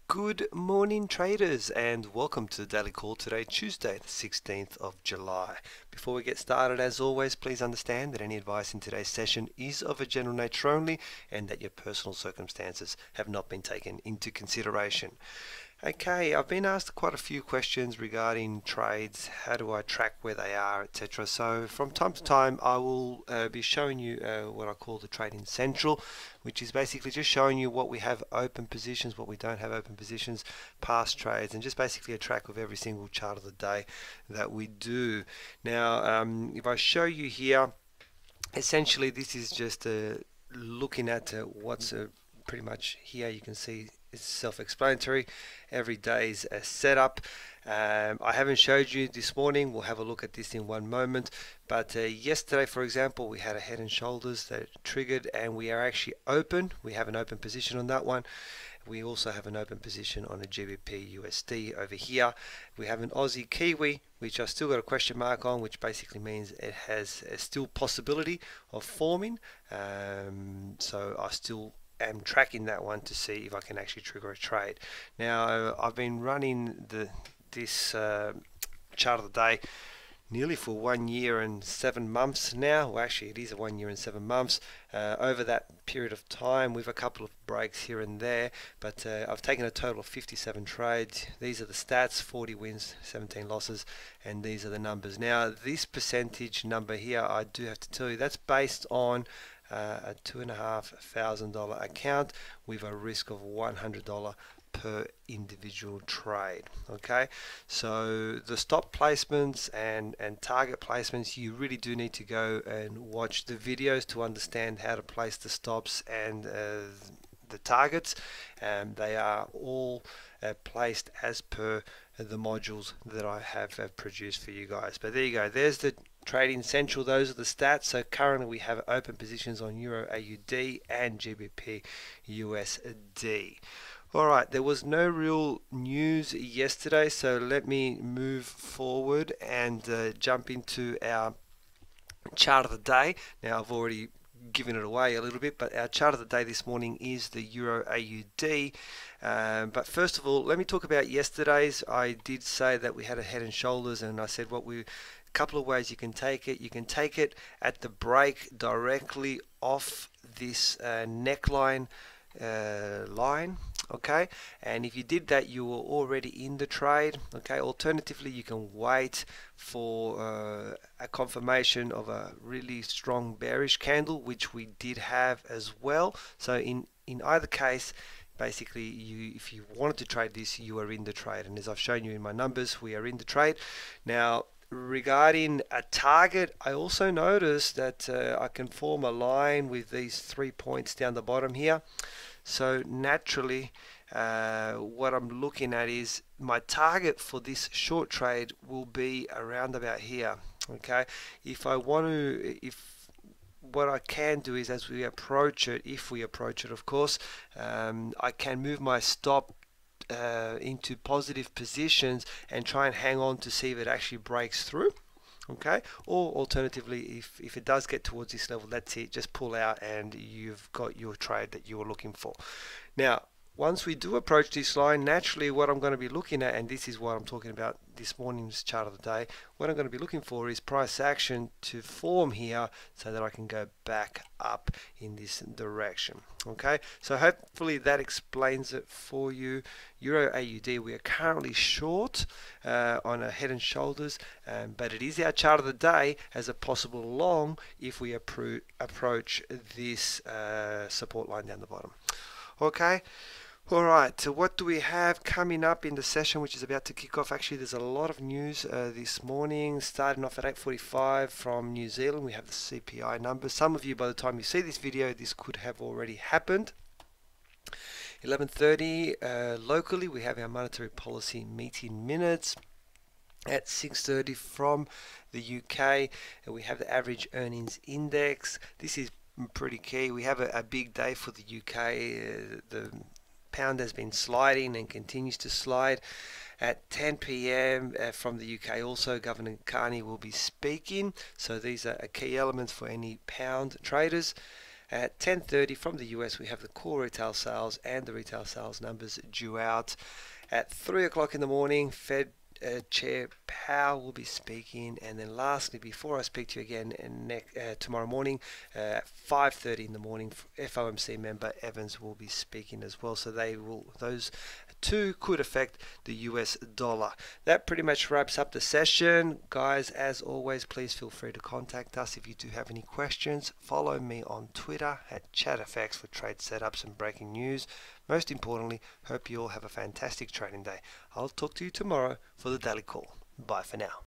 Good morning, traders, and welcome to the Daily Call today, Tuesday, the 16th of July. Before we get started, as always, please understand that any advice in today's session is of a general nature only and that your personal circumstances have not been taken into consideration. Okay, I've been asked quite a few questions regarding trades. How do I track where they are, etc. So from time to time, I will be showing you what I call the Trading Central, which is basically just showing you what we have open positions, what we don't have open positions, past trades, and just basically a track of every single chart of the day that we do. Now, if I show you here, essentially this is just looking at what's pretty much here. You can see it's self-explanatory. Every day's a setup. I haven't showed you this morning. We'll have a look at this in one moment. But yesterday, for example, we had a head and shoulders that triggered, and we are actually open. We have an open position on that one. We also have an open position on a GBP USD over here. We have an Aussie Kiwi, which I still got a question mark on, which basically means it has a still possibility of forming. So I still am tracking that one to see if I can actually trigger a trade. Now I've been running this chart of the day nearly for 1 year and 7 months now. Well, actually it is a 1 year and 7 months. Over that period of time, with a couple of breaks here and there, but I've taken a total of 57 trades. These are the stats: 40 wins, 17 losses, and these are the numbers. Now this percentage number here, I do have to tell you, that's based on a $2,500 account with a risk of $100 per individual trade. Okay, so the stop placements and target placements, you really do need to go and watch the videos to understand how to place the stops and the targets. They are all placed as per the modules that I have produced for you guys. But there you go, there's the Trading Central. Those are the stats. So currently we have open positions on Euro AUD and GBP USD. Alright, there was no real news yesterday, so let me move forward and jump into our chart of the day. Now I've already given it away a little bit, but our chart of the day this morning is the Euro AUD. But first of all, let me talk about yesterday's. I did say that we had a head and shoulders, and I said couple of ways you can take it. You can take it at the break directly off this neckline line, okay, and if you did that, you were already in the trade. Okay, alternatively, you can wait for a confirmation of a really strong bearish candle, which we did have as well. So in either case, basically, if you wanted to trade this, you are in the trade, and as I've shown you in my numbers, we are in the trade. Now regarding a target, I also noticed that I can form a line with these 3 points down the bottom here. So naturally, what I'm looking at is my target for this short trade will be around about here. Okay, if what I can do is, as we approach it, if we approach it, of course, I can move my stop into positive positions and try and hang on to see if it actually breaks through. Okay, or alternatively, if it does get towards this level, that's it, just pull out and you've got your trade that you were looking for. Now once we do approach this line, naturally what I'm going to be looking at, and this is what I'm talking about this morning's chart of the day, what I'm going to be looking for is price action to form here so that I can go back up in this direction. Okay, so hopefully that explains it for you. Euro AUD, we are currently short on a head and shoulders, but it is our chart of the day as a possible long if we approach this support line down the bottom. Okay. Alright, so what do we have coming up in the session, which is about to kick off? Actually, there's a lot of news this morning. Starting off at 8:45 from New Zealand, we have the CPI numbers. Some of you, by the time you see this video, this could have already happened. 11:30 locally, we have our monetary policy meeting minutes. At 6:30 from the UK, we have the average earnings index. This is pretty key. We have a big day for the UK. The pound has been sliding and continues to slide. At 10 p.m. From the UK also, Governor Carney will be speaking, so these are key elements for any pound traders. At 10:30 from the US, we have the core retail sales and the retail sales numbers due out. At 3 o'clock in the morning, Fed Chair Powell will be speaking, and then lastly, before I speak to you again tomorrow morning at 5:30 in the morning, FOMC member Evans will be speaking as well. So those two could affect the US dollar. That pretty much wraps up the session, guys. As always, please feel free to contact us if you do have any questions. Follow me on Twitter at ChatFX for trade setups and breaking news. Most importantly, hope you all have a fantastic trading day. I'll talk to you tomorrow for the daily call. Bye for now.